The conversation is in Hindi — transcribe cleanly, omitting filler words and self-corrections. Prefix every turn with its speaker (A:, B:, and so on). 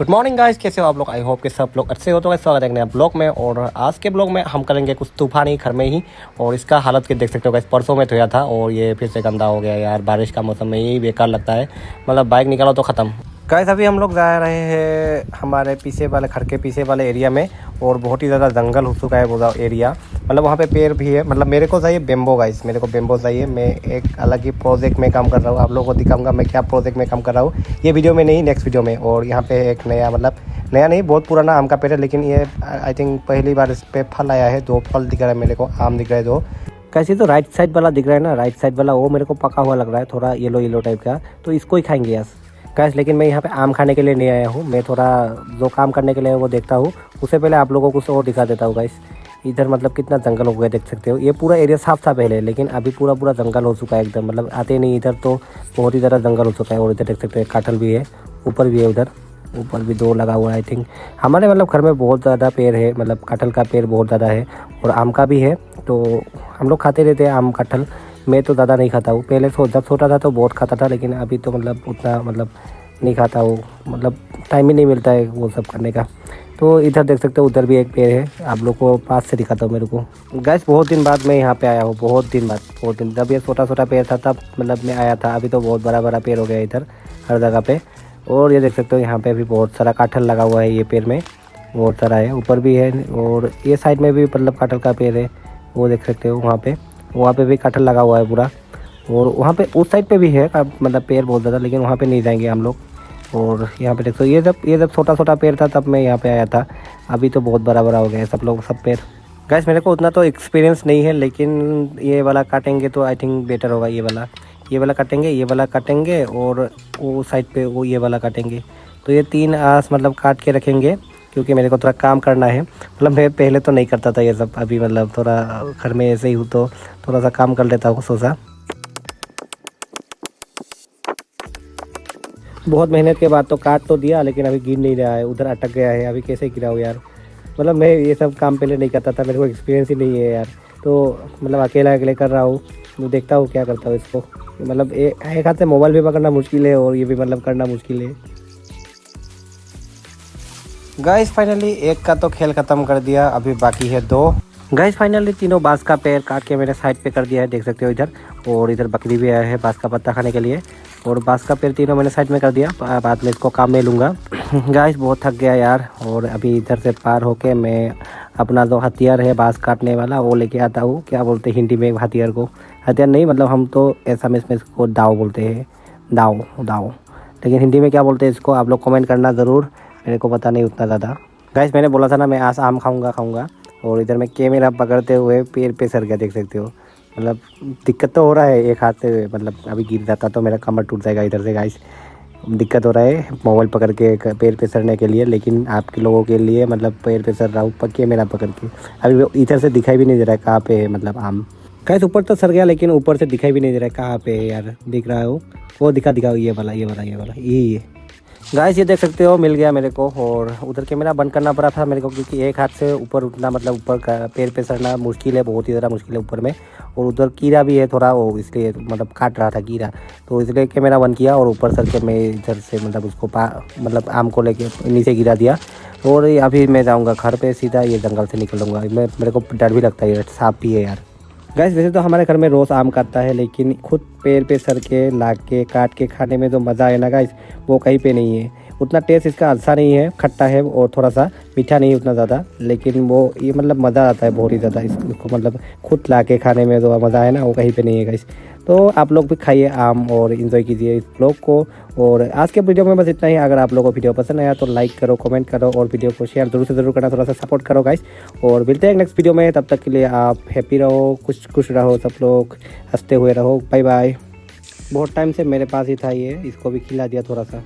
A: गुड मॉर्निंग गाइस, कैसे हो आप लोग। आई होप कि सब लोग अच्छे हो। तो गाइस स्वागत है एक नया ब्लॉग में। और आज के ब्लॉग में हम करेंगे कुछ तूफानी घर में ही। और इसका हालत के देख सकते हो गाइस, परसों में धोया था और ये फिर से गंदा हो गया यार। बारिश का मौसम में यही बेकार लगता है, मतलब बाइक निकालो तो ख़त्म। गाइस अभी हम लोग जा रहे हैं हमारे पीछे वाले घर के पीछे वाले एरिया में। और बहुत ही ज़्यादा जंगल हो चुका है वो एरिया, मतलब वहाँ पे पेड़ भी है। मतलब मेरे को चाहिए बेम्बो गाइस, मेरे को बेम्बो चाहिए। मैं एक अलग ही प्रोजेक्ट में काम कर रहा हूँ, आप लोगों को दिखाऊंगा मैं क्या प्रोजेक्ट में काम कर रहा हूँ, ये वीडियो में नहीं नेक्स्ट वीडियो में। और यहाँ पे एक नया, मतलब नया नहीं, बहुत पुराना आम का पेड़ है, लेकिन ये आई थिंक पहली बार इस पर फल आया है। 2 फल दिख रहा है मेरे को, आम दिख रहा है 2। कैसे तो राइट साइड वाला दिख रहा है ना, राइट साइड वाला वो मेरे को पका हुआ लग रहा है, थोड़ा येलो येलो टाइप का, तो इसको ही खाएंगे यार गैस। लेकिन मैं यहाँ पे आम खाने के लिए नहीं आया हूँ, मैं थोड़ा जो काम करने के लिए वो देखता हूँ। उससे पहले आप लोगों को कुछ और दिखा देता हूँ गाइस। इधर मतलब कितना जंगल हो गया देख सकते हो। ये पूरा एरिया साफ था पहले, लेकिन अभी पूरा जंगल हो चुका है एकदम, मतलब आते नहीं इधर तो बहुत ही ज़्यादा जंगल हो चुका है। और इधर देख सकते हैं काटल भी है, ऊपर भी है, उधर ऊपर भी 2 लगा हुआ है आई थिंक। हमारे मतलब घर में बहुत ज़्यादा पेड़ है, मतलब कटहल का पेड़ बहुत ज़्यादा है और आम का भी है। तो हम लोग खाते रहते हैं आम कटहल। मैं तो ज़्यादा नहीं खाता हूँ, पहले तो जब छोटा था तो बहुत खाता था, लेकिन अभी तो मतलब उतना मतलब नहीं खाता हूँ, मतलब टाइम ही नहीं मिलता है वो सब करने का। तो इधर देख सकते हो, उधर भी एक पेड़ है, आप लोग को पास से दिखाता हूँ मेरे को गैस। बहुत दिन बाद मैं यहाँ पे आया हूँ, बहुत दिन बाद, बहुत दिन। जब ये छोटा छोटा पेड़ था तब मतलब मैं आया था, अभी तो बहुत बड़ा बड़ा पेड़ हो गया इधर हर जगह पे। और ये देख सकते हो यहाँ पे भी बहुत सारा काठल लगा हुआ है, ये पेड़ में बहुत सारा है, ऊपर भी है। और ये साइड में भी मतलब काठल का पेड़ है, वो देख सकते हो वहाँ पे भी काठल लगा हुआ है पूरा। और वहाँ पे उस साइड पे भी है मतलब पेड़ बहुत ज़्यादा, लेकिन वहाँ पे नहीं जाएंगे हम लोग। और यहाँ पे देखो, ये जब छोटा छोटा पेड़ था तब मैं यहाँ पे आया था, अभी तो बहुत बड़ा बड़ा हो गया है सब पेड़। गैस मेरे को उतना तो एक्सपीरियंस नहीं है, लेकिन ये वाला काटेंगे तो आई थिंक बेटर होगा। ये वाला काटेंगे, ये वाला काटेंगे और वो साइड पे वो ये वाला काटेंगे। तो ये 3 आस मतलब काट के रखेंगे, क्योंकि मेरे को थोड़ा काम करना है। मतलब मैं पहले तो नहीं करता था ये सब, अभी मतलब थोड़ा घर में ऐसे ही हूँ तो थोड़ा सा काम कर लेता हूँ, सोचा। बहुत मेहनत के बाद तो काट तो दिया, लेकिन अभी गिर नहीं रहा है, उधर अटक गया है। अभी कैसे गिरा हो यार, मतलब मैं ये सब काम पहले नहीं करता था, मेरे को एक्सपीरियंस ही नहीं है यार। तो मतलब अकेले कर रहा हूँ, तो देखता हूँ क्या करता हूँ इसको। मतलब एक हाथ से मोबाइल भी पकड़ना मुश्किल है और ये भी मतलब करना मुश्किल है गाइस। फाइनली एक का तो खेल ख़त्म कर दिया, अभी बाकी है 2 गाइस। फाइनली तीनों बांस का पेड़ काट के मैंने साइड पे कर दिया है, देख सकते हो इधर। और इधर बकरी भी आया है बांस का पत्ता खाने के लिए। और बांस का पेड़ तीनों मैंने साइड में कर दिया, बाद में इसको काम में लूँगा गाइस। बहुत थक गया यार। और अभी इधर से पार होके मैं अपना जो हथियार है बांस काटने वाला वो लेके आता हूँ। क्या बोलते हैं हिंदी में हथियार को? हथियार नहीं, मतलब हम तो ऐसा में इसको दाव बोलते हैं, दाव। लेकिन हिंदी में क्या बोलते हैं इसको, आप लोग कमेंट करना ज़रूर, मेरे को पता नहीं उतना ज़्यादा। गाइस मैंने बोला था ना मैं आज आम खाऊंगा। और इधर मैं कैमरा पकड़ते हुए पेड़ पे सर गया, देख सकते हो। मतलब दिक्कत तो हो रहा है एक हाथ से, मतलब अभी गिर जाता तो मेरा कमर टूट जाएगा इधर से गाइस। दिक्कत हो रहा है मोबाइल पकड़ के पैर पे सरने के लिए, लेकिन आपके लोगों के लिए मतलब पैर पे सर रहा हूँ कैमरा पकड़ के। अभी इधर से दिखाई भी नहीं दे रहा है कहाँ पे है, मतलब आम गाइस। ऊपर तो सर गया, लेकिन ऊपर से दिखाई भी नहीं दे रहा है कहाँ पे है यार। दिख रहा है वो दिखा ये वाला ये गाइस। ये देख सकते हो मिल गया मेरे को। और उधर कैमरा बंद करना पड़ा था मेरे को, क्योंकि एक हाथ से ऊपर उठना, मतलब ऊपर का पैर पे चढ़ना मुश्किल है, बहुत ही ज़्यादा मुश्किल है ऊपर में। और उधर कीड़ा भी है थोड़ा, वो इसलिए मतलब काट रहा था कीड़ा, तो इसलिए कैमरा बंद किया। और ऊपर सर के मैं इधर से मतलब उसको मतलब आम को लेके नीचे गिरा दिया। और अभी मैं जाऊँगा घर पर, सीधा ये जंगल से निकलूँगा। मेरे को डर भी लगता है, ये सांप भी है यार गाइस। वैसे तो हमारे घर में रोज़ आम काटता है, लेकिन खुद पेड़ पे सर के ला के काट के खाने में जो मज़ा है ना गाइस, वो कहीं पे नहीं है। उतना टेस्ट इसका अच्छा नहीं है, खट्टा है और थोड़ा सा मीठा नहीं उतना ज़्यादा, लेकिन वो ये मतलब मज़ा आता है बहुत ही ज़्यादा इसको, मतलब खुद ला के खाने में जो मज़ा है ना वो कहीं पे नहीं है गाइस। तो आप लोग भी खाइए आम और इन्जॉय कीजिए इस ब्लॉग को। और आज के वीडियो में बस इतना ही। अगर आप लोगों को वीडियो पसंद आया तो लाइक करो, कमेंट करो और वीडियो को शेयर जरूर से ज़रूर करना, थोड़ा सा सपोर्ट करो गाइस। और मिलते हैं नेक्स्ट वीडियो में, तब तक के लिए आप हैप्पी रहो, खुश रहो, सब लोग हंसते हुए रहो। Bye bye. बहुत टाइम से मेरे पास ही था ये, इसको भी खिला दिया थोड़ा सा।